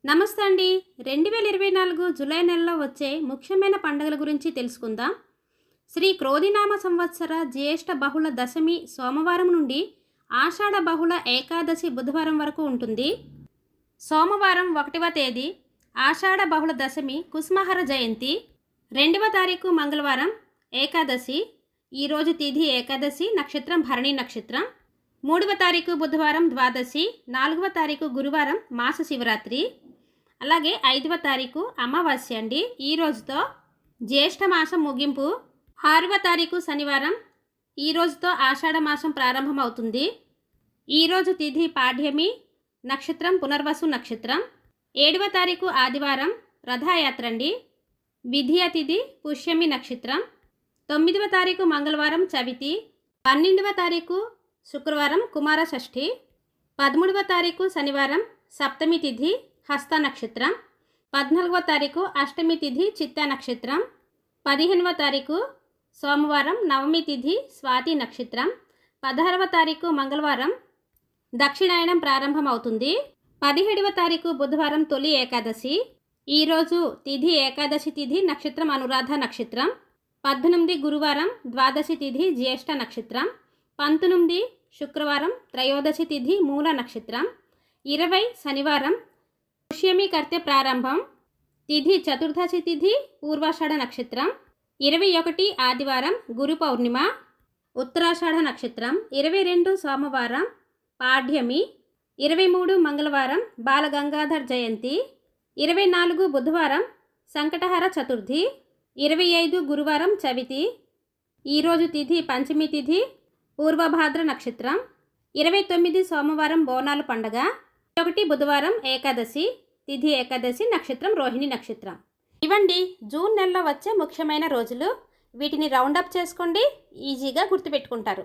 నమస్తే అండి. 2024 జూలై నెలలో వచ్చే ముఖ్యమైన పండుగల గురించి తెలుసుకుందాం. శ్రీ క్రోధినామ సంవత్సర జ్యేష్ఠ బహుళ దశమి సోమవారం నుండి ఆషాఢ బహుళ ఏకాదశి బుధవారం వరకు ఉంటుంది. సోమవారం 1వ తేదీ ఆషాఢ బహుళ దశమి కుస్మహర జయంతి, 2వ తారీఖు మంగళవారం ఏకాదశి, ఈరోజు తిథి ఏకాదశి, నక్షత్రం భరణి నక్షత్రం, 3వ తారీఖు బుధవారం ద్వాదశి, 4వ తారీఖు గురువారం మాస శివరాత్రి, అలాగే 5వ తారీఖు అమావాస్య అండి. ఈ రోజుతో జ్యేష్ఠ మాసం ముగింపు. 6వ తారీఖు శనివారం, ఈ రోజుతో ఆషాఢ మాసం ప్రారంభమవుతుంది. ఈరోజు తిథి పాడ్యమి, నక్షత్రం పునర్వసు నక్షత్రం, 7వ తారీఖు ఆదివారం రథయాత్ర అండి. విధియ తిథి పుష్యమి నక్షత్రం, 9వ తారీఖు మంగళవారం చవితి, 12వ తారీఖు శుక్రవారం కుమార షష్ఠి, 13వ తారీఖు శనివారం సప్తమి తిథి హస్త నక్షత్రం, 14వ తారీఖు అష్టమి తిథి చిత్త నక్షత్రం, 15వ తారీఖు సోమవారం నవమి తిథి స్వాతి నక్షత్రం, 16వ తారీఖు మంగళవారం దక్షిణాయనం ప్రారంభమవుతుంది. 17వ తారీఖు బుధవారం తొలి ఏకాదశి, ఈరోజు తిథి ఏకాదశి తిథి, నక్షత్రం అనురాధ నక్షత్రం, 18 గురువారం ద్వాదశి తిథి జ్యేష్ఠ నక్షత్రం, 19 శుక్రవారం త్రయోదశి తిథి మూల నక్షత్రం, 20 శనివారం పుష్యమి కర్తె ప్రారంభం, తిథి చతుర్దశి తిథి పూర్వాషాఢ నక్షత్రం, 21 ఆదివారం గురు పౌర్ణిమ ఉత్తరాషాఢ నక్షత్రం, 22 సోమవారం పాడ్యమి, 23 మంగళవారం బాలగంగాధర్ జయంతి, 24 బుధవారం సంకటహర చతుర్థి, 25 గురువారం చవితి, ఈరోజు తిథి పంచమి తిథి పూర్వభాద్ర నక్షత్రం, 29 సోమవారం బోనాలు పండగ, 1 బుధవారం ఏకాదశి, తిథి ఏకాదశి, నక్షత్రం రోహిణి నక్షత్రం. ఇవండి జూన్ నెలలో వచ్చే ముఖ్యమైన రోజులు. వీటిని రౌండప్ చేసుకోండి, ఈజీగా గుర్తుపెట్టుకుంటారు.